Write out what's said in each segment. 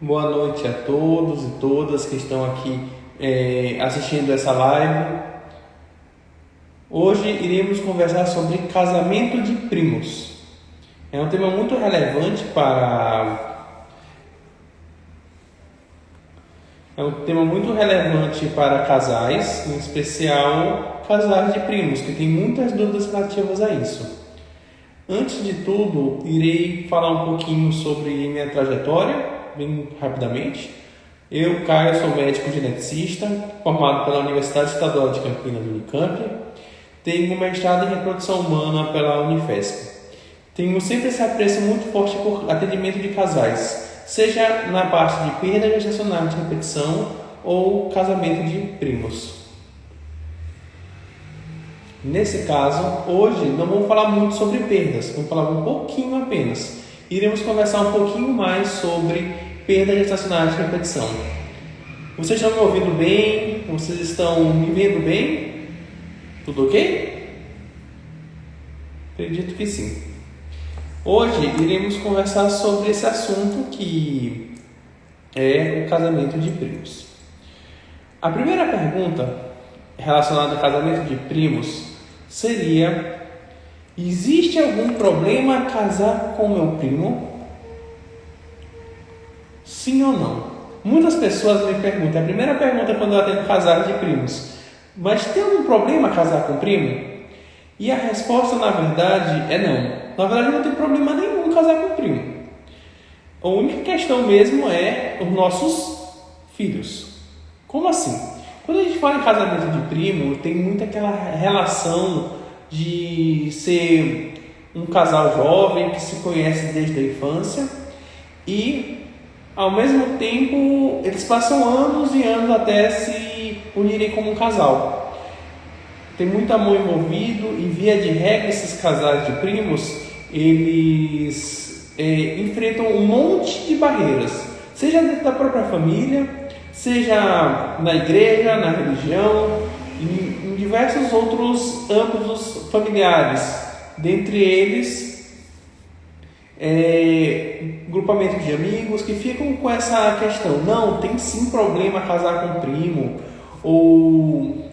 Boa noite a todos e todas que estão aqui assistindo essa live. Hoje iremos conversar sobre casamento de primos. É um tema muito relevante para casais, em especial casais de primos, que tem muitas dúvidas relativas a isso. Antes de tudo, irei falar um pouquinho sobre minha trajetória, bem rapidamente. Eu, Caio, sou médico geneticista, formado pela Universidade Estadual de Campinas, Unicamp. Tenho mestrado em reprodução humana pela Unifesp. Tenho sempre esse apreço muito forte por atendimento de casais, seja na parte de perda gestacional de repetição ou casamento de primos. Nesse caso, hoje não vamos falar muito sobre perdas, vamos falar um pouquinho apenas. Iremos conversar um pouquinho mais sobre perda gestacional de repetição. Vocês estão me ouvindo bem? Vocês estão me vendo bem? Tudo ok? Acredito que sim. Hoje iremos conversar sobre esse assunto que é o casamento de primos. A primeira pergunta relacionada ao casamento de primos seria: existe algum problema casar com meu primo? Sim ou não? Muitas pessoas me perguntam, a primeira pergunta quando eu atendo casais de primos: mas tem algum problema casar com primo? E a resposta, na verdade, é não. Na verdade, não tem problema nenhum casar com primo. A única questão mesmo é os nossos filhos. Como assim? Quando a gente fala em casamento de primo, tem muito aquela relação de ser um casal jovem que se conhece desde a infância e, ao mesmo tempo, eles passam anos e anos até se unirem como um casal. Tem muito amor envolvido e, via de regra, esses casais de primos, eles enfrentam um monte de barreiras, seja dentro da própria família, seja na igreja, na religião, em diversos outros âmbitos familiares, dentre eles grupamento de amigos que ficam com essa questão: não, tem sim problema casar com primo, ou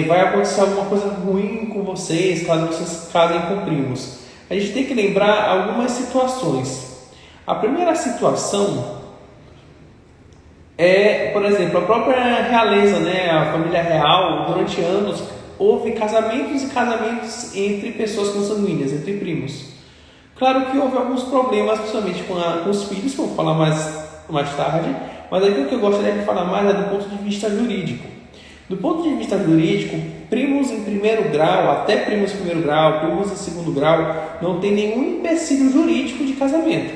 vai acontecer alguma coisa ruim com vocês caso vocês casem com primos. A gente tem que lembrar algumas situações. A primeira situação é, por exemplo, a própria realeza, a família real. Durante anos houve casamentos e casamentos entre pessoas consanguíneas, entre primos. Claro que houve alguns problemas, principalmente com os filhos, que eu vou falar mais tarde, mas aqui o que eu gostaria de falar mais é do ponto de vista jurídico. Do ponto de vista jurídico, primos em primeiro grau, até primos em primeiro grau, primos em segundo grau, não tem nenhum empecilho jurídico de casamento.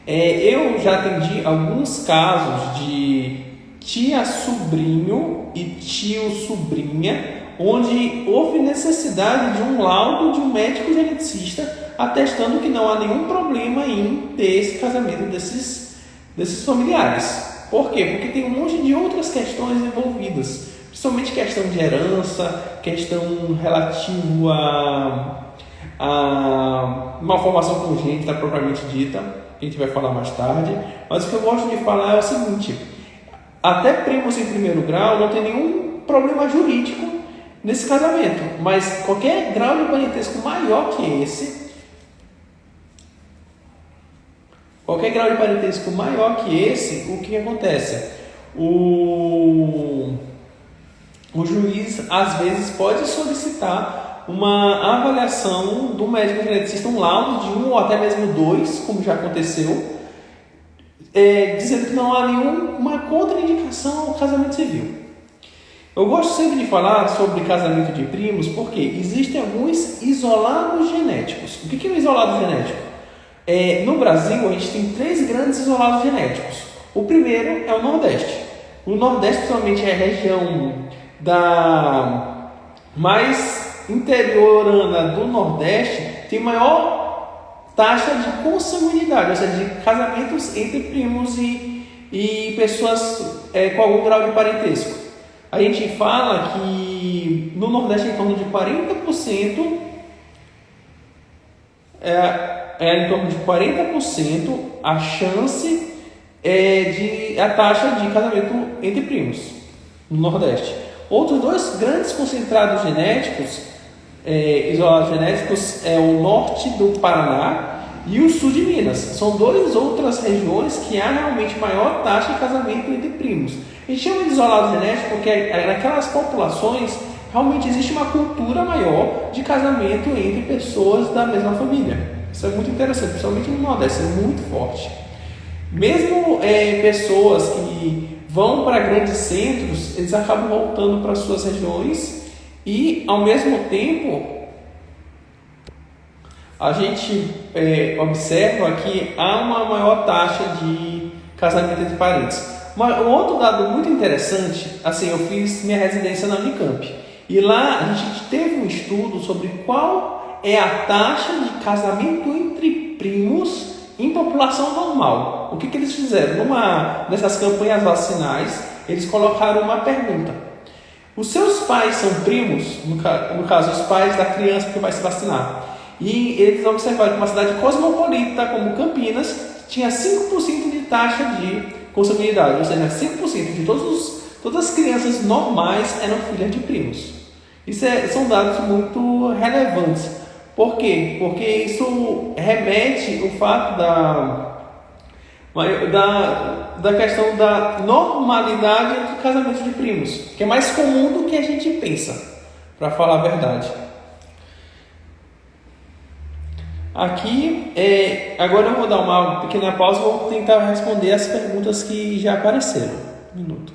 Eu já atendi alguns casos de tia-sobrinho e tio-sobrinha, onde houve necessidade de um laudo de um médico geneticista atestando que não há nenhum problema em ter esse casamento desses familiares. Por quê? Porque tem um monte de outras questões envolvidas, principalmente questão de herança, questão relativa a malformação congênita propriamente dita, que a gente vai falar mais tarde. Mas o que eu gosto de falar é o seguinte: até primos em primeiro grau não tem nenhum problema jurídico nesse casamento, mas qualquer grau de parentesco maior que esse, o que acontece? O juiz, às vezes, pode solicitar uma avaliação do médico geneticista, um laudo de 1 ou até mesmo 2, como já aconteceu, dizendo que não há nenhuma contraindicação ao casamento civil. Eu gosto sempre de falar sobre casamento de primos porque existem alguns isolados genéticos. O que é um isolado genético? No Brasil, a gente tem 3 grandes isolados genéticos. O primeiro é o Nordeste. O Nordeste, principalmente, é a região mais interiorana do Nordeste, tem maior taxa de consanguinidade, ou seja, de casamentos entre primos e pessoas com algum grau de parentesco. A gente fala que no Nordeste é em torno de 40%, em torno de 40% a chance a taxa de casamento entre primos no Nordeste. Outros dois grandes concentrados genéticos, isolados genéticos, é o norte do Paraná e o sul de Minas. São duas outras regiões que há realmente maior taxa de casamento entre primos. A gente chama de isolado genético porque naquelas populações realmente existe uma cultura maior de casamento entre pessoas da mesma família. Isso é muito interessante, principalmente no Nordeste, é muito forte. Mesmo pessoas que vão para grandes centros, eles acabam voltando para suas regiões e, ao mesmo tempo, a gente observa que há uma maior taxa de casamento entre parentes. Um outro dado muito interessante, assim, eu fiz minha residência na Unicamp e lá a gente teve um estudo sobre qual é a taxa de casamento entre primos em população normal. O que eles fizeram? Nessas campanhas vacinais, eles colocaram uma pergunta. Os seus pais são primos? No caso, os pais da criança que vai se vacinar. E eles observaram que uma cidade cosmopolita como Campinas tinha 5% de taxa de consanguinidade, ou seja, 5% de todas as crianças normais eram filhas de primos. Isso são dados muito relevantes. Por quê? Porque isso remete ao fato da questão da normalidade entre casamentos de primos, que é mais comum do que a gente pensa, para falar a verdade. Aqui, agora eu vou dar uma pequena pausa e vou tentar responder as perguntas que já apareceram. Um minuto.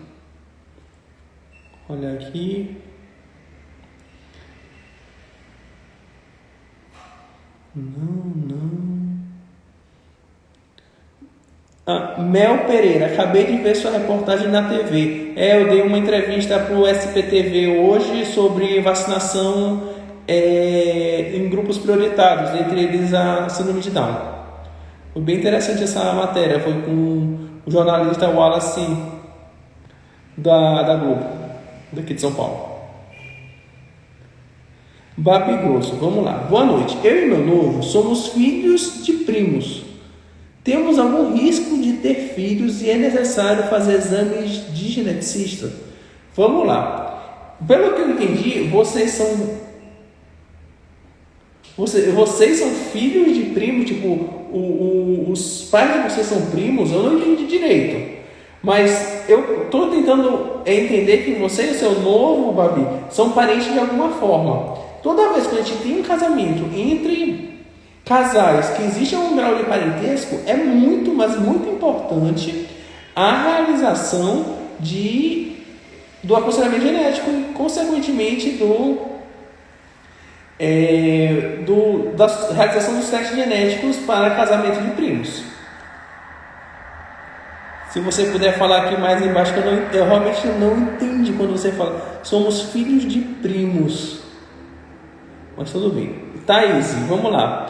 Olha aqui. Não. Mel Pereira, acabei de ver sua reportagem na TV. Eu dei uma entrevista para o SPTV hoje sobre vacinação em grupos prioritários, entre eles a síndrome de Down. Foi bem interessante essa matéria, foi com o jornalista Wallace da Globo, daqui de São Paulo. Babi Grosso, vamos lá. Boa noite. Eu e meu noivo somos filhos de primos. Temos algum risco de ter filhos e é necessário fazer exames de geneticista? Vamos lá. Pelo que eu entendi, vocês são filhos de primos, tipo, os pais de vocês são primos? Eu não entendi direito. Mas eu estou tentando entender que você e o seu noivo, Babi, são parentes de alguma forma. Toda vez que a gente tem um casamento entre casais que existe um grau de parentesco, é muito, mas muito importante a realização do aconselhamento genético e, consequentemente, da realização dos testes genéticos para casamento de primos. Se você puder falar aqui mais embaixo, que eu realmente não entendi quando você fala somos filhos de primos. Mas tudo bem. Thaís, vamos lá.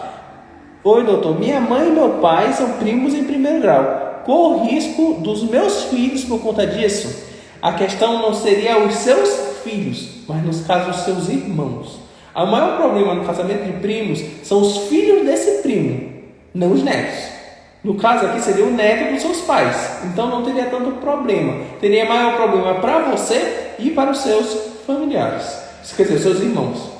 Oi, doutor. Minha mãe e meu pai são primos em primeiro grau. Corro risco dos meus filhos por conta disso? A questão não seria os seus filhos, mas nos casos os seus irmãos. O maior problema no casamento de primos são os filhos desse primo, não os netos. No caso aqui seria o neto dos seus pais. Então não teria tanto problema. Teria maior problema para você e para os seus familiares. Quer dizer, os seus irmãos.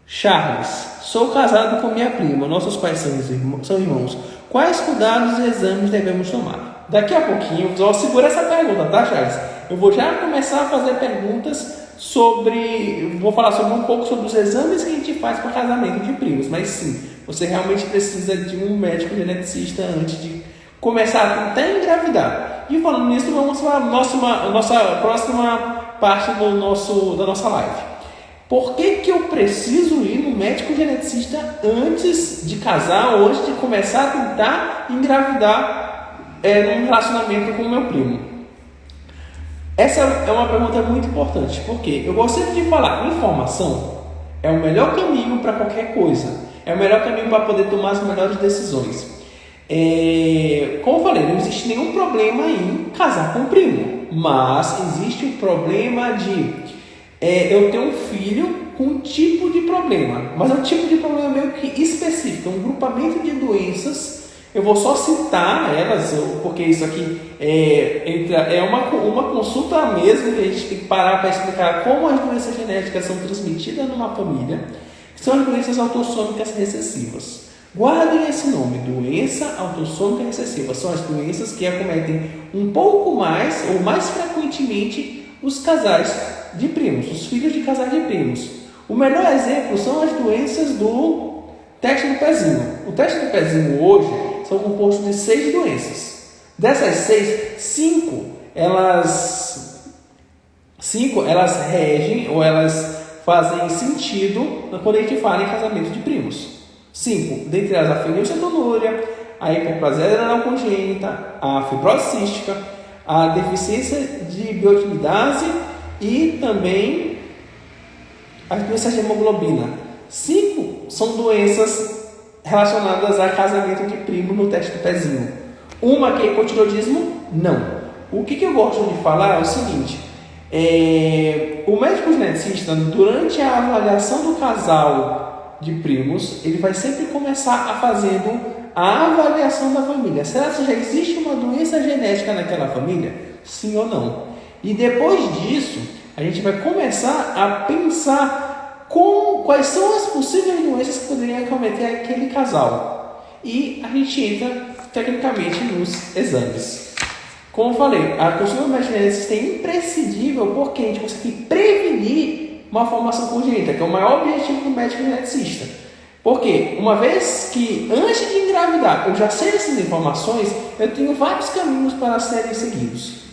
Charles, sou casado com minha prima. Nossos pais são irmãos. Quais cuidados e exames devemos tomar? Daqui a pouquinho, só segura essa pergunta, tá, Charles? Eu vou já começar a fazer perguntas vou falar um pouco sobre os exames que a gente faz para casamento de primos. Mas sim, você realmente precisa de um médico geneticista antes de começar a tentar engravidar. E falando nisso, vamos para a nossa próxima parte da nossa live. Por que eu preciso ir no médico geneticista antes de casar ou antes de começar a tentar engravidar num relacionamento com o meu primo? Essa é uma pergunta muito importante, porque eu gosto sempre de falar, informação é o melhor caminho para qualquer coisa, é o melhor caminho para poder tomar as melhores decisões. Como eu falei, não existe nenhum problema em casar com um primo, mas existe o problema de eu ter um filho com um tipo de problema, mas é um tipo de problema meio que específico, um grupamento de doenças Eu vou só citar elas, porque isso aqui é uma consulta mesmo, que a gente tem que parar para explicar como as doenças genéticas são transmitidas numa família, que são as doenças autossômicas recessivas. Guardem esse nome, doença autossômica recessiva. São as doenças que acometem um pouco mais ou mais frequentemente os casais de primos, os filhos de casais de primos. O melhor exemplo são as doenças do teste do pezinho. O teste do pezinho hoje são compostos de 6 doenças. Dessas 6, 5 elas regem ou elas fazem sentido quando a gente fala em casamento de primos. 5, dentre elas a fenilcetonúria, a hiperplasia renal congênita, a fibrose cística, a deficiência de biotinidase e também as doenças de hemoglobina. 5 são doenças relacionadas a casamento de primo no teste do pezinho. Uma que é hipotireoidismo? Não. O que eu gosto de falar é o seguinte: o médico geneticista, durante a avaliação do casal de primos, ele vai sempre começar fazendo a avaliação da família. Será que já existe uma doença genética naquela família? Sim ou não? E depois disso, a gente vai começar a pensar quais são as possíveis doenças que poderiam acometer aquele casal. E a gente entra tecnicamente nos exames. Como eu falei, a consulta do médico geneticista é imprescindível porque a gente consegue prevenir uma formação congênita, que é o maior objetivo do médico geneticista. Porque, uma vez que antes de engravidar eu já sei essas informações, eu tenho vários caminhos para serem seguidos.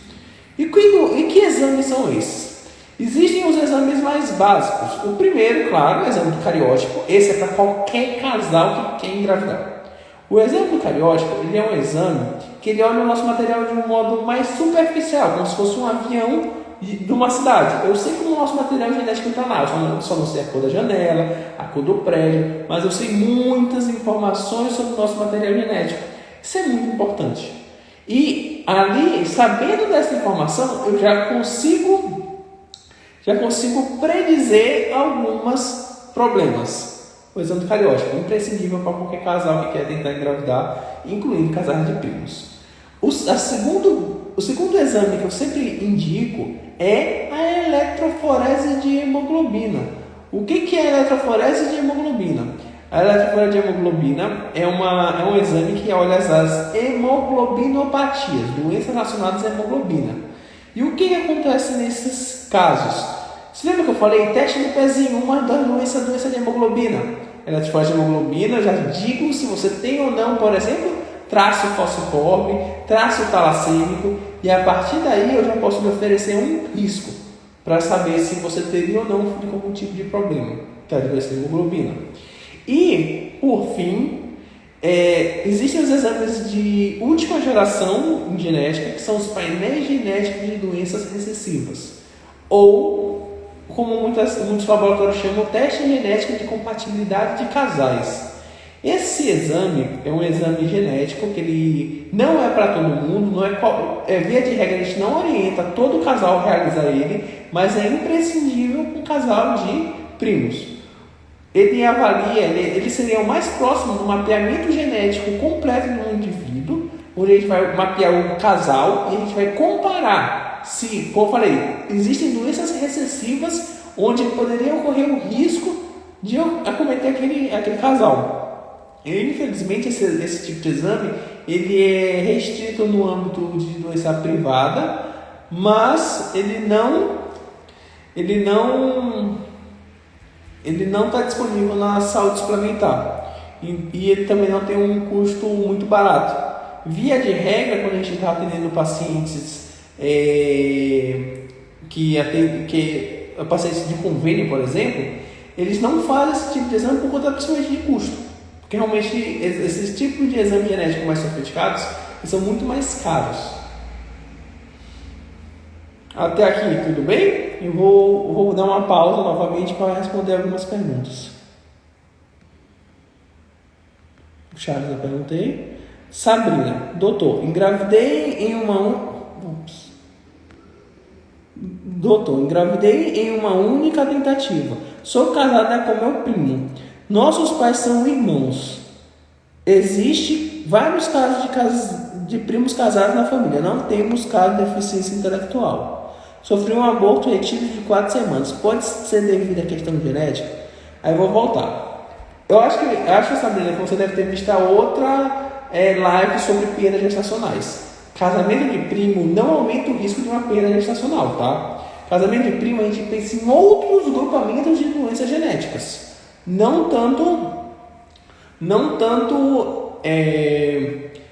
E que exames são esses? Existem os exames mais básicos. O primeiro, claro, é o exame do cariótipo. Esse é para qualquer casal que quer engravidar. O exame do cariótipo, ele é um exame que ele olha o nosso material de um modo mais superficial, como se fosse um avião de uma cidade. Eu sei como o nosso material genético está lá, eu só não sei a cor da janela, a cor do prédio, mas eu sei muitas informações sobre o nosso material genético. Isso é muito importante. E ali, sabendo dessa informação, eu já consigo predizer alguns problemas. O exame do cariótipo é imprescindível para qualquer casal que quer tentar engravidar, incluindo casais de primos. O segundo exame que eu sempre indico é a eletroforese de hemoglobina. O que é a eletroforese de hemoglobina? A eletroforese de hemoglobina é um exame que olha as hemoglobinopatias, doenças relacionadas à hemoglobina. E o que acontece nesses casos? Você lembra que eu falei? Teste do pezinho, uma das doença de hemoglobina. Eletroforese de hemoglobina, eu já digo se você tem ou não, por exemplo, traço falciforme, traço talassêmico, e a partir daí eu já posso lhe oferecer um risco para saber se você teria ou não algum tipo de problema, que é a doença de hemoglobina. E, por fim, existem os exames de última geração em genética, que são os painéis genéticos de doenças recessivas, ou, como muitos laboratórios chamam, teste genético de compatibilidade de casais. Esse exame é um exame genético que ele não é para todo mundo, via de regra a gente não orienta todo casal a realizar ele, mas é imprescindível para um casal de primos. Ele avalia, ele seria o mais próximo do mapeamento genético completo de um indivíduo, onde a gente vai mapear o casal e a gente vai comparar se, como eu falei, existem doenças recessivas onde poderia ocorrer o risco de acometer aquele casal. E, infelizmente, esse tipo de exame ele é restrito no âmbito de doença privada, mas ele não está disponível na saúde suplementar e ele também não tem um custo muito barato. Via de regra, quando a gente está atendendo pacientes pacientes de convênio, por exemplo, eles não fazem esse tipo de exame por conta principalmente de custo. Porque realmente esses tipos de exame genético mais sofisticados são muito mais caros. Até aqui, tudo bem? Eu vou dar uma pausa novamente para responder algumas perguntas. Charles, eu perguntei. Sabrina, doutor, engravidei em uma única tentativa. Sou casada com meu primo. Nossos pais são irmãos. Existe vários casos de primos casados na família. Não temos caso de deficiência intelectual. Sofreu um aborto retido de 4 semanas. Pode ser devido à questão genética? Aí eu vou voltar. Eu acho, Sabrina, que você deve ter visto a outra live sobre perdas gestacionais. Casamento de primo não aumenta o risco de uma perda gestacional, tá? Casamento de primo, a gente pensa em outros grupamentos de doenças genéticas. Não tanto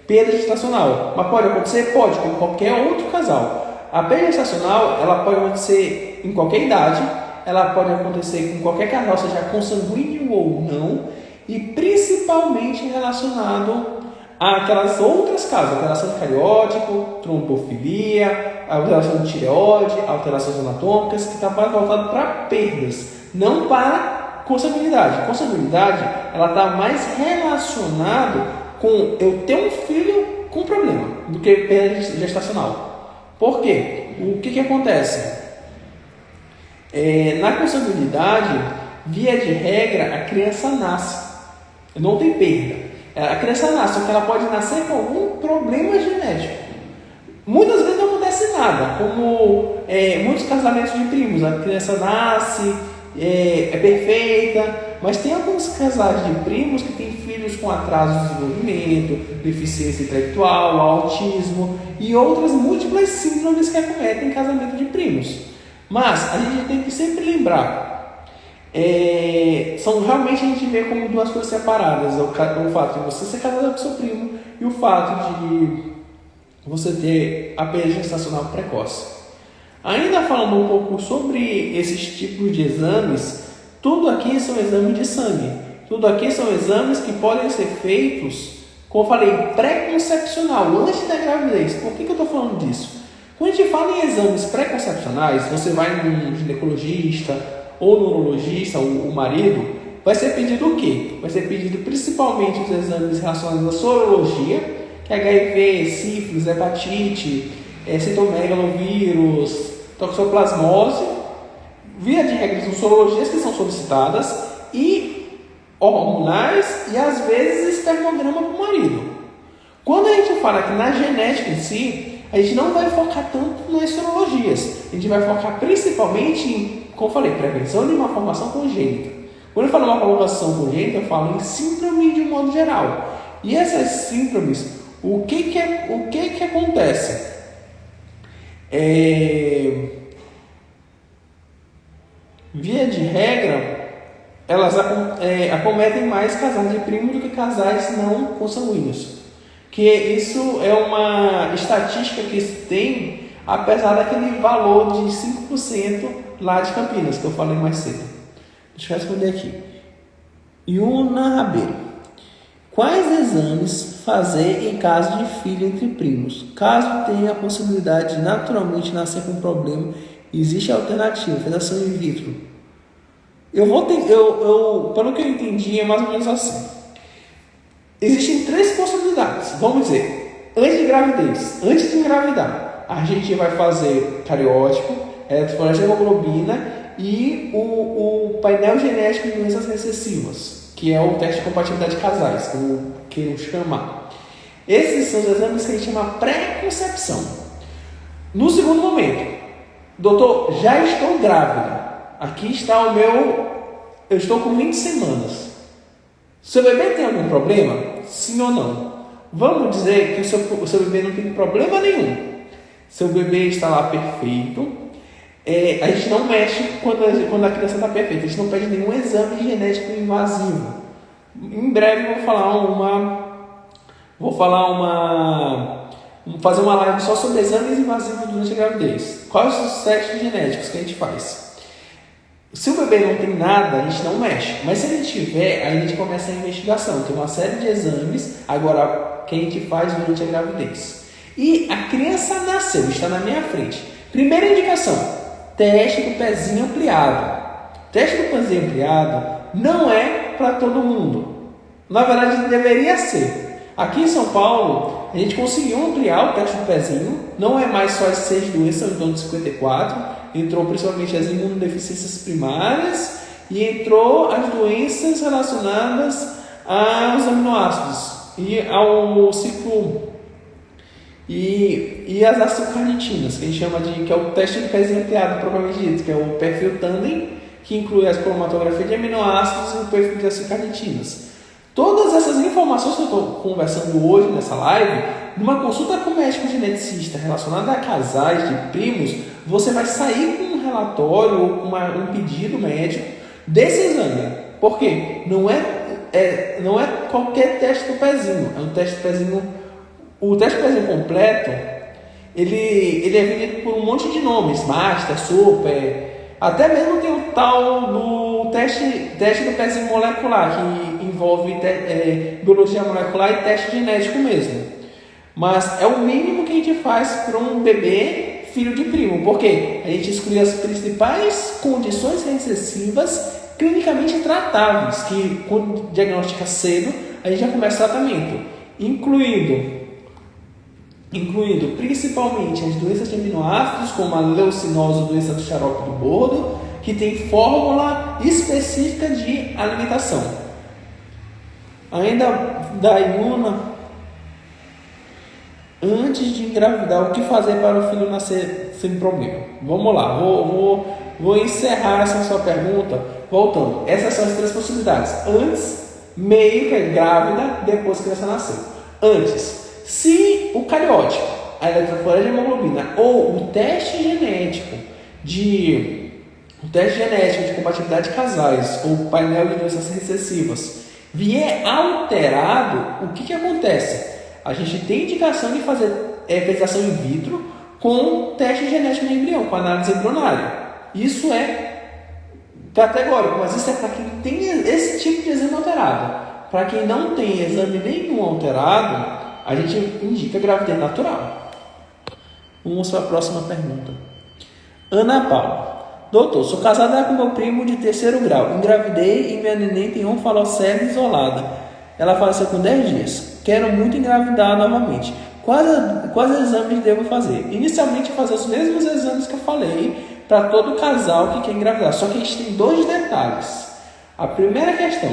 perda gestacional. Mas pode acontecer? Pode, como qualquer outro casal. A perda gestacional, ela pode acontecer em qualquer idade, ela pode acontecer com qualquer casal, seja consanguíneo ou não, e principalmente relacionado àquelas outras causas, alteração de cariótipo, trombofilia, alteração de tireoide, alterações anatômicas, que está mais voltado para perdas, não para consanguinidade. Consanguinidade, ela está mais relacionado com eu ter um filho com problema do que perda gestacional. Por quê? O que acontece? Na consanguinidade, via de regra, a criança nasce. Não tem perda. A criança nasce, só que ela pode nascer com algum problema genético. Muitas vezes não acontece nada, como muitos casamentos de primos. A criança nasce, é perfeita, mas tem alguns casais de primos que têm filhos com atraso de desenvolvimento, deficiência intelectual, autismo e outras múltiplas síndromes que acometem casamento de primos. Mas a gente tem que sempre lembrar, realmente a gente vê como duas coisas separadas, o fato de você ser casado com seu primo e o fato de você ter a perda gestacional precoce. Ainda falando um pouco sobre esses tipos de exames, tudo aqui são exames de sangue. Tudo aqui são exames que podem ser feitos, como eu falei, pré-concepcional, antes da gravidez. Por que eu estou falando disso? Quando a gente fala em exames pré-concepcionais, você vai num ginecologista ou neurologista, o marido, vai ser pedido o quê? Vai ser pedido principalmente os exames relacionados à sorologia, que é HIV, sífilis, hepatite, citomegalovírus, toxoplasmose, via de regra são sorologias que são solicitadas e hormonais e às vezes espermograma para o marido. Quando a gente fala que na genética em si, a gente não vai focar tanto nas sorologias, a gente vai focar principalmente em, como eu falei, prevenção de uma formação congênita. Quando eu falo uma formação congênita, eu falo em síndrome de um modo geral. E essas síndromes, o que acontece? Via de regra, elas acometem mais casais de primos do que casais não consanguíneos. Que isso é uma estatística que se tem, apesar daquele valor de 5% lá de Campinas, que eu falei mais cedo. Deixa eu responder aqui. Yuna Rabeiro. Quais exames fazer em caso de filho entre primos? Caso tenha a possibilidade de naturalmente nascer com problema, existe a alternativa, fecundação in vitro. Pelo que eu entendi, é mais ou menos assim. Existem 3 possibilidades. Vamos dizer, antes de engravidar, a gente vai fazer cariótipo, eletroforese de hemoglobina e o painel genético de doenças recessivas, que é o teste de compatibilidade de casais, como queiram chamar. Esses são os exames que a gente chama pré-concepção. No segundo momento, doutor, já estou grávida. Aqui está eu estou com 20 semanas. Seu bebê tem algum problema? Sim ou não? Vamos dizer que o seu bebê não tem problema nenhum. Seu bebê está lá perfeito. A gente não mexe quando a criança está perfeita. A gente não pede nenhum exame genético invasivo. Em breve vou fazer uma live só sobre exames invasivos durante a gravidez. Quais são os testes genéticos que a gente faz? Se o bebê não tem nada, a gente não mexe. Mas se ele tiver, aí a gente começa a investigação. Tem uma série de exames agora que a gente faz durante a gravidez. E a criança nasceu, está na minha frente. Primeira indicação, teste do pezinho ampliado. Teste do pezinho ampliado não é para todo mundo. Na verdade, deveria ser. Aqui em São Paulo, a gente conseguiu ampliar o teste do pezinho. Não é mais só as 6 doenças, então de 54. Entrou principalmente as imunodeficiências primárias e entrou as doenças relacionadas aos aminoácidos. e ao ciclo e as ácido-carnitinas, que a gente chama de que é o teste de pezinho ampliado, propriamente dito, que é o perfil Tandem, que inclui a cromatografia de aminoácidos e o perfil de ácido-carnitinas. Todas essas informações que eu estou conversando hoje nessa live, numa consulta com o médico geneticista relacionada a casais de primos, você vai sair com um relatório ou com um pedido médico desse exame. Por quê? Não é qualquer teste do pezinho, é um teste do pezinho. O teste do pezinho completo, ele é vendido por um monte de nomes, Master, Super, até mesmo tem o tal do teste do pezinho molecular, que envolve biologia molecular e teste genético mesmo. Mas é o mínimo que a gente faz para um bebê filho de primo, porque a gente exclui as principais condições recessivas clinicamente tratáveis, que quando diagnostica cedo, a gente já começa o tratamento, incluindo principalmente as doenças de aminoácidos, como a leucinose, doença do xarope do bordo, que tem fórmula específica de alimentação. Ainda da Yuna, antes de engravidar, o que fazer para o filho nascer sem problema? Vamos lá, vou encerrar essa sua pergunta voltando. Essas são as três possibilidades: antes, meio, que é grávida, depois que a criança nasceu. Antes, se o cariótipo, a eletroforese de hemoglobina ou o teste genético de compatibilidade de casais ou painel de doenças recessivas vier alterado, o que acontece? A gente tem indicação de fazer fertilização in vitro com teste genético no embrião, com análise embrionária. Isso é categórico, mas isso é para quem tem esse tipo de exame alterado. Para quem não tem exame nenhum alterado, a gente indica gravidez natural. Vamos para a próxima pergunta. Ana Paula. Doutor, sou casada com meu primo de terceiro grau. Engravidei e minha neném tem onfalocele isolada. Ela faleceu com 10 dias. Quero muito engravidar novamente. Quais exames devo fazer? Inicialmente, fazer os mesmos exames que eu falei para todo casal que quer engravidar. Só que a gente tem 2 detalhes. A primeira questão,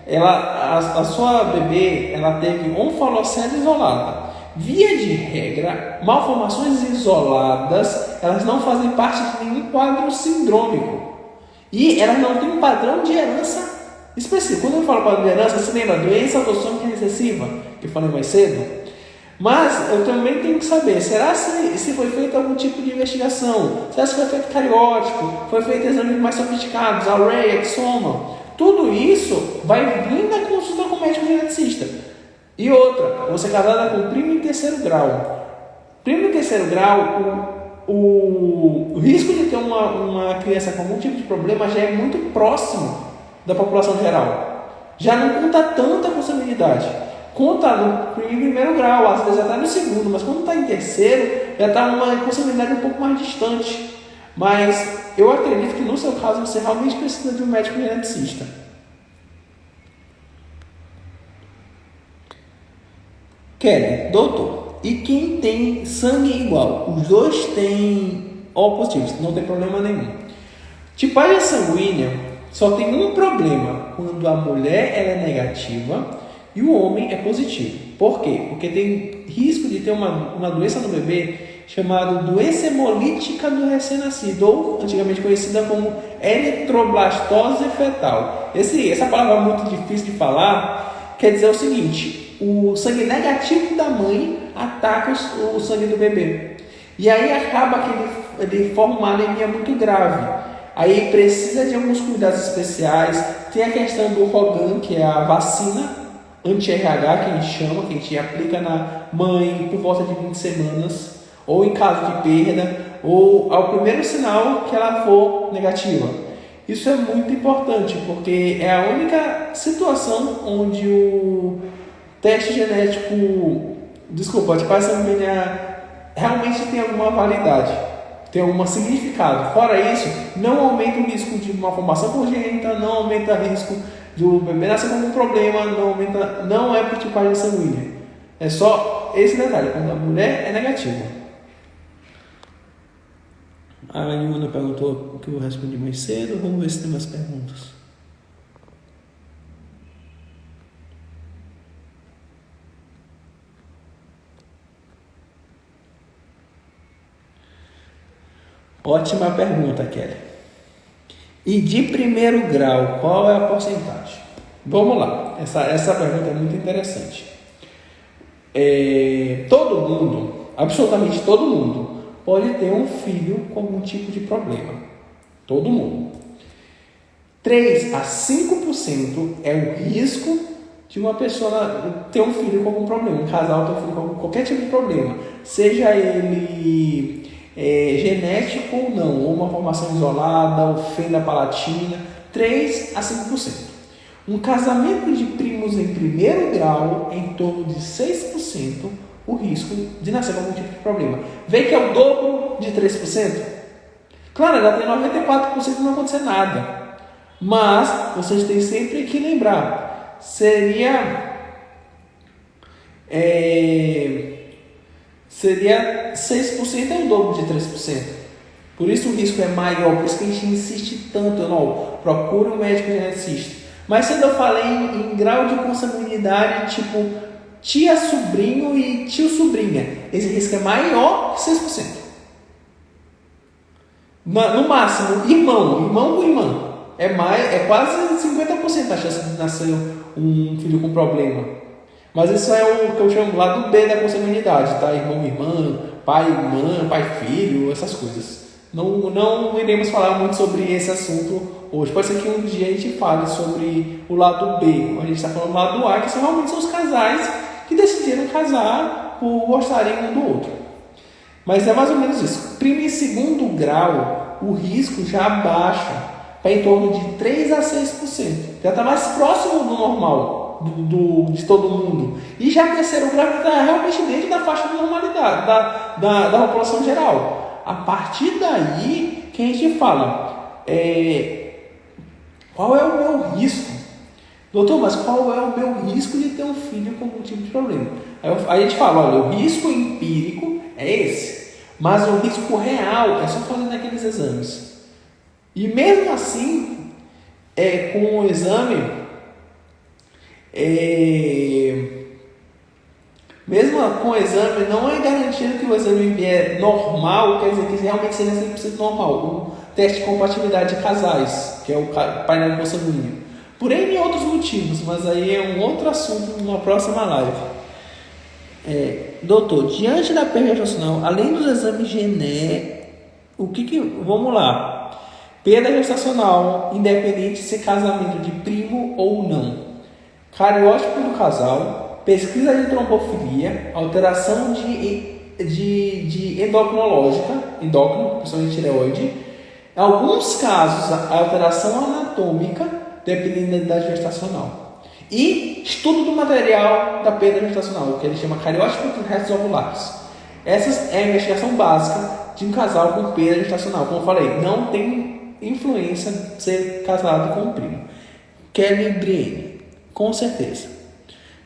a sua bebê ela teve onfalocele isolada. Via de regra, malformações isoladas, elas não fazem parte de nenhum quadro sindrômico. E elas não têm um padrão de herança específico. Quando eu falo padrão de herança, você lembra? Doença autossômica recessiva, que eu falei mais cedo. Mas eu também tenho que saber, será se foi feito algum tipo de investigação? Será se foi feito cariótipo? Foi feito exames mais sofisticados, array, exoma? Tudo isso vai vir na consulta com o médico geneticista. E outra, você é casada com primo em terceiro grau. Primo em terceiro grau, o risco de ter uma criança com algum tipo de problema já é muito próximo da população geral. Já não conta tanta possibilidade. Conta no primeiro grau, às vezes até no segundo, mas quando está em terceiro, já está uma possibilidade um pouco mais distante. Mas eu acredito que no seu caso você realmente precisa de um médico geneticista. Kelly, doutor, e quem tem sangue igual? Os dois têm O positivos, não tem problema nenhum. Tipagem sanguínea só tem um problema quando a mulher ela é negativa e o homem é positivo. Por quê? Porque tem risco de ter uma doença no bebê chamada doença hemolítica do recém-nascido, ou antigamente conhecida como eritroblastose fetal. Essa palavra é muito difícil de falar, quer dizer o seguinte: o sangue negativo da mãe ataca o sangue do bebê. E aí acaba que ele forma uma anemia muito grave. Aí precisa de alguns cuidados especiais. Tem a questão do Rogan, que é a vacina anti-RH, que a gente chama, que a gente aplica na mãe por volta de 20 semanas, ou em caso de perda, ou ao primeiro sinal que ela for negativa. Isso é muito importante, porque é a única situação onde o teste genético, a tipagem sanguínea realmente tem alguma validade, tem algum significado. Fora isso, não aumenta o risco de uma formação congênita, não aumenta o risco do bebê nascer com algum problema, não é por tipagem sanguínea. É só esse detalhe, quando a mulher é negativa. A Yuna perguntou o que eu respondi mais cedo. Vamos ver se tem mais perguntas. Ótima pergunta, Kelly. E de primeiro grau, qual é a porcentagem? Vamos lá, essa pergunta é muito interessante. Todo mundo, absolutamente todo mundo, pode ter um filho com algum tipo de problema. Todo mundo. 3 a 5% é o risco de uma pessoa ter um filho com algum problema, um casal ter um filho com qualquer tipo de problema, seja ele genético ou não, ou uma formação isolada, ou fenda palatina, 3 a 5%. Um casamento de primos em primeiro grau é em torno de 6% o risco de nascer com algum tipo de problema. Vê que é o dobro de 3%? Claro, ainda tem 94% de não acontecer nada. Mas vocês têm sempre que lembrar, seria 6% é o dobro de 3%. Por isso o risco é maior, por isso que a gente insiste tanto, não, procure um médico geneticista. Mas quando eu falei em grau de consanguinidade, tipo tia sobrinho e tio sobrinha, esse risco é maior que 6%. No máximo, irmão com irmã. É quase 50% a chance de nascer um filho com problema. Mas isso é o que eu chamo lado B da consanguinidade, tá? Irmão, irmã, pai, irmã, pai, filho, essas coisas. Não iremos falar muito sobre esse assunto hoje. Pode ser que um dia a gente fale sobre o lado B. A gente está falando do lado A, que realmente são os casais que decidiram casar por gostarem um do outro. Mas é mais ou menos isso. Primo em segundo grau, o risco já baixa para em torno de 3 a 6%. Já está mais próximo do normal, de todo mundo. E já terceiro grau está realmente dentro da faixa de normalidade, da população geral. A partir daí que a gente fala, qual é o meu risco? Doutor, mas qual é o meu risco de ter um filho com algum tipo de problema? Aí a gente fala, olha, o risco empírico é esse. Mas o risco real é só fazendo aqueles exames. E mesmo assim, com o exame, não é garantido que o exame vier normal, quer dizer que realmente seja 100% normal. O teste de compatibilidade de casais, que é o painel consanguíneo. Por N outros motivos, mas aí é um outro assunto numa próxima live. Doutor, diante da perda gestacional, além dos exames genéticos, vamos lá. Perda gestacional, independente se é casamento de primo ou não. Cariótipo do casal, pesquisa de trombofilia, alteração de endocrinológica, principalmente tireoide. Em alguns casos, a alteração anatômica, dependendo da idade gestacional. E estudo do material da perda gestacional, que ele chama cariótipo dos restos ovulares. Essa é a investigação básica de um casal com perda gestacional. Como eu falei, não tem influência de ser casado com um primo. Kelly Brienne, com certeza.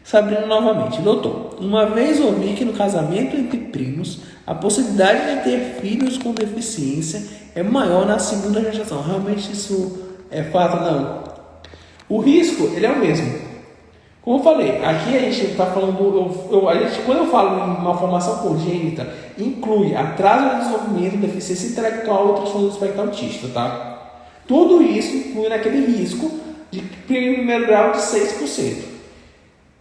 Sabrina novamente. Doutor, uma vez ouvi que no casamento entre primos, a possibilidade de ter filhos com deficiência é maior na segunda gestação. Realmente isso é fato? Não. O risco, ele é o mesmo. Como eu falei, aqui a gente está falando, quando eu falo em uma formação congênita, inclui atraso no desenvolvimento, deficiência intelectual e transtorno do espectro autista, tá? Tudo isso inclui naquele risco de primeiro grau de 6%.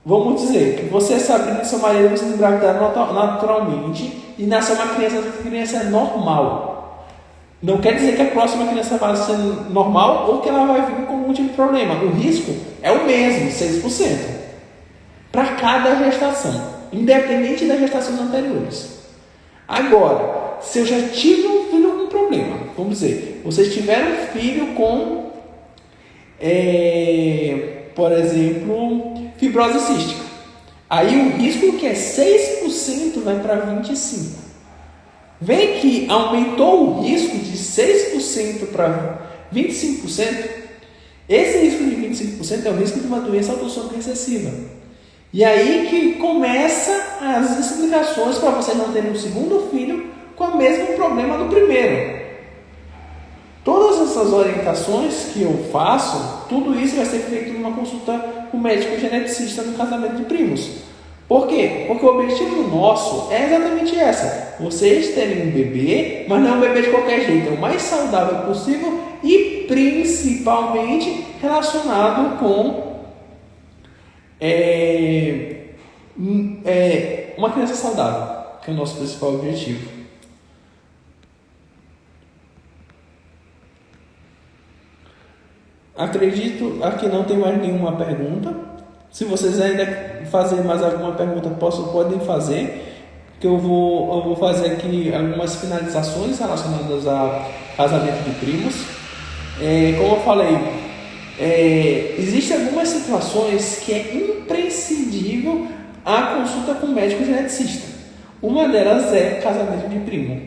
Vamos dizer que você sabe que seu marido vai se engravidar naturalmente e nasceu uma criança é normal. Não quer dizer que a próxima criança vai ser normal ou que ela vai vir com algum tipo de problema. O risco é o mesmo, 6%. Para cada gestação, independente das gestações anteriores. Agora, se eu já tive um filho com problema, vamos dizer, vocês tiveram um filho com, por exemplo, fibrose cística. Aí o risco que é 6% vai para 25%. Vê que aumentou o risco de 6% para 25%. Esse risco de 25% é o risco de uma doença autossômica recessiva. E aí que começa as explicações para você não ter um segundo filho com o mesmo problema do primeiro. Todas essas orientações que eu faço, tudo isso vai ser feito numa consulta com o médico geneticista no casamento de primos. Por quê? Porque o objetivo nosso é exatamente essa. Vocês terem um bebê, mas não é um bebê de qualquer jeito, é o mais saudável possível e principalmente relacionado com uma criança saudável, que é o nosso principal objetivo. Acredito que não tem mais nenhuma pergunta. Se vocês ainda fazerem mais alguma pergunta, podem fazer, que eu vou fazer aqui algumas finalizações relacionadas a casamento de primos. Como eu falei, existem algumas situações que é imprescindível a consulta com o médico geneticista. Uma delas é casamento de primo.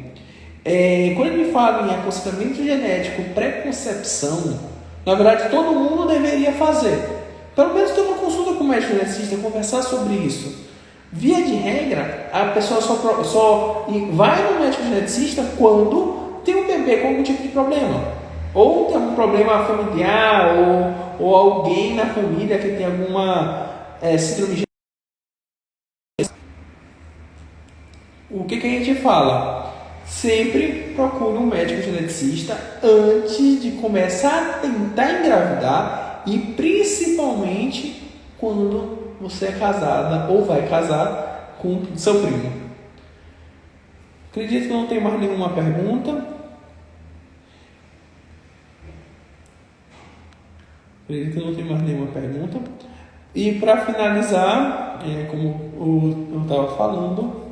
Quando ele fala em aconselhamento genético, pré-concepção, na verdade todo mundo deveria fazer. Pelo menos ter uma consulta com o médico geneticista, conversar sobre isso. Via de regra, a pessoa só vai no médico geneticista quando tem um bebê com algum tipo de problema. Ou tem algum problema familiar, ou alguém na família que tem alguma síndrome genética. O que a gente fala? Sempre procure um médico geneticista antes de começar a tentar engravidar e principalmente quando você é casada ou vai casar com seu primo. Acredito que não tem mais nenhuma pergunta. E para finalizar, como eu estava falando,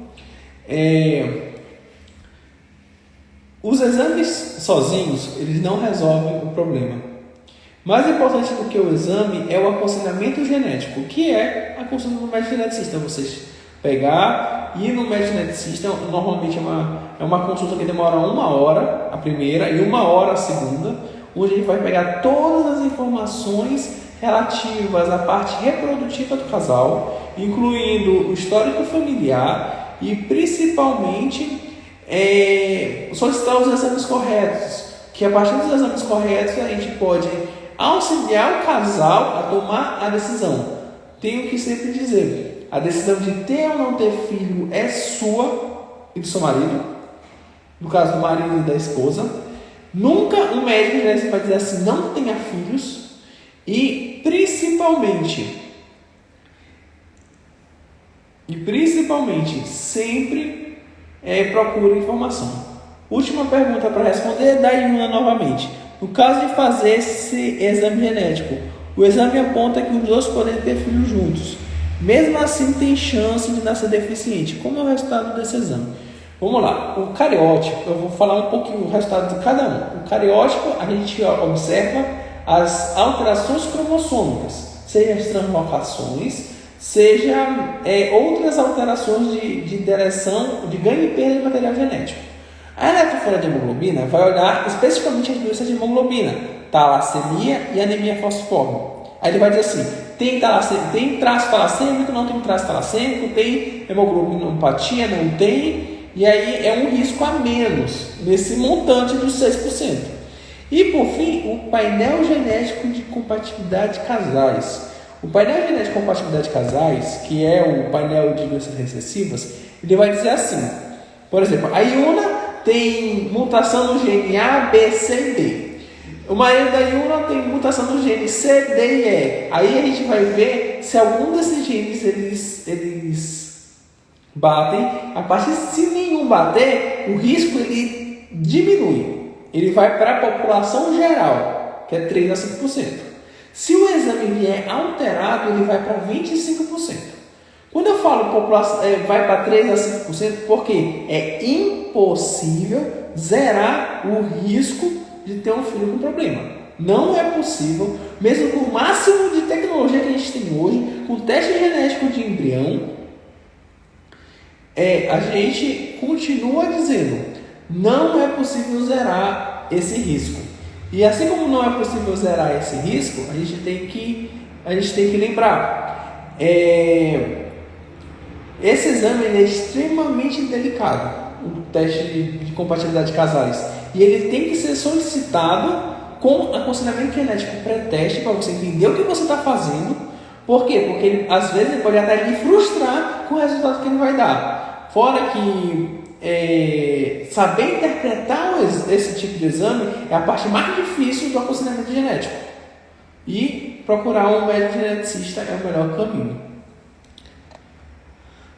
os exames sozinhos, eles não resolvem o problema. Mais importante do que o exame é o aconselhamento genético, que é a consulta do médico geneticista. Vocês ir no médico geneticista, normalmente é uma consulta que demora 1 hora, a primeira, e 1 hora a segunda, onde a gente vai pegar todas as informações relativas à parte reprodutiva do casal, incluindo o histórico familiar e principalmente solicitar os exames corretos, que a partir dos exames corretos a gente pode auxiliar o casal a tomar a decisão. Tenho que sempre dizer, a decisão de ter ou não ter filho é sua e do seu marido, no caso do marido e da esposa. Nunca um médico vai dizer assim, não tenha filhos. E principalmente sempre procure informação. Última pergunta para responder da Yuna novamente. No caso de fazer esse exame genético, o exame aponta que os dois podem ter filhos juntos. Mesmo assim, tem chance de nascer deficiente. Como é o resultado desse exame? Vamos lá. O cariótipo, eu vou falar um pouquinho do resultado de cada um. O cariótipo, a gente observa as alterações cromossômicas, seja as translocações, seja outras alterações de deleção, de ganho e perda de material genético. A eletroforese de hemoglobina vai olhar especificamente as doenças de hemoglobina, talassemia e anemia falciforme. Aí ele vai dizer assim, tem traço talassêmico, não tem traço talassêmico, tem hemoglobinopatia, não tem, e aí é um risco a menos nesse montante dos 6%. E por fim, o painel genético de compatibilidade de casais. O painel genético de compatibilidade de casais, que é o painel de doenças recessivas, ele vai dizer assim, por exemplo, a Yuna tem mutação no gene A, B, C e D. O marido da Yuna tem mutação no gene C, D e E. Aí a gente vai ver se algum desses genes eles batem. A partir se nenhum bater, o risco ele diminui. Ele vai para a população geral, que é 3 a 5%. Se o exame vier alterado, ele vai para 25%. Quando eu falo população, vai para 3 a 5%, porque é impossível zerar o risco de ter um filho com problema. Não é possível, mesmo com o máximo de tecnologia que a gente tem hoje, com teste genético de embrião, a gente continua dizendo, não é possível zerar esse risco. E assim como não é possível zerar esse risco, a gente tem que lembrar, esse exame é extremamente delicado, o teste de compatibilidade de casais, e ele tem que ser solicitado com aconselhamento genético pré-teste para você entender o que você está fazendo, Por quê? Porque ele, às vezes ele pode até lhe frustrar com o resultado que ele vai dar. Fora que saber interpretar esse tipo de exame é a parte mais difícil do aconselhamento genético. E procurar um médico geneticista é o melhor caminho.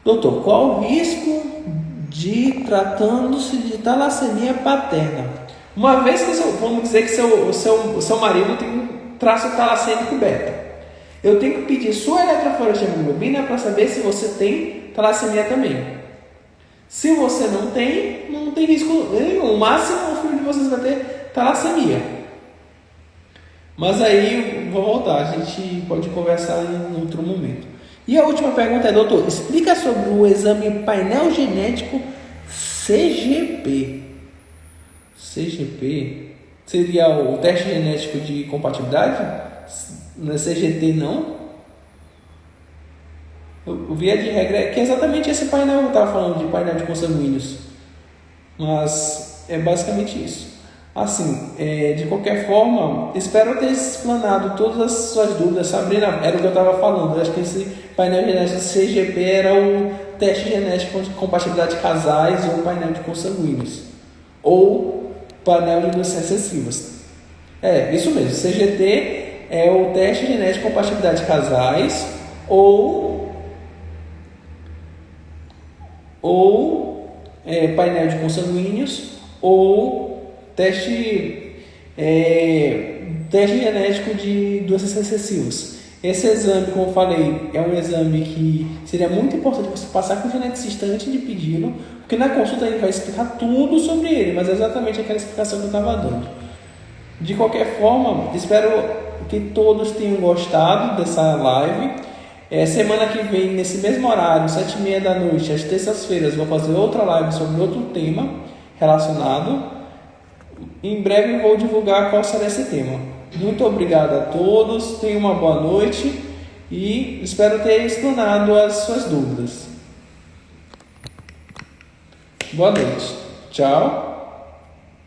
Doutor, qual o risco de tratando-se de talassemia paterna? Uma vez que vamos dizer que seu marido tem um traço talassêmico beta, eu tenho que pedir sua eletroforese de hemoglobina para saber se você tem talassemia também. Se você não tem risco nenhum. O máximo o filho de vocês vai ter talassemia. Mas aí, vou voltar, a gente pode conversar em outro momento. E a última pergunta é, doutor, explica sobre o exame painel genético CGP. CGP seria o teste genético de compatibilidade? Não é CGT não? O via de regra é que é exatamente esse painel que eu estava falando, de painel de consanguíneos. Mas é basicamente isso. Assim, de qualquer forma, espero ter explanado todas as suas dúvidas. Sabrina, era o que eu estava falando. Eu acho que esse painel genético CGP era o teste genético de compatibilidade de casais ou painel de consanguíneos. Ou painel de doenças recessivas. Isso mesmo. CGT é o teste genético de compatibilidade de casais ou painel de consanguíneos ou teste genético de doenças recessivas. Esse exame, como eu falei, é um exame que seria muito importante você passar com o geneticista antes de pedi-lo, porque na consulta ele vai explicar tudo sobre ele, mas é exatamente aquela explicação que eu estava dando. De qualquer forma, espero que todos tenham gostado dessa live. Semana que vem, nesse mesmo horário, 7h30 da noite, às terças-feiras, vou fazer outra live sobre outro tema relacionado. Em breve vou divulgar qual será esse tema. Muito obrigado a todos, tenham uma boa noite e espero ter explanado as suas dúvidas. Boa noite. Tchau.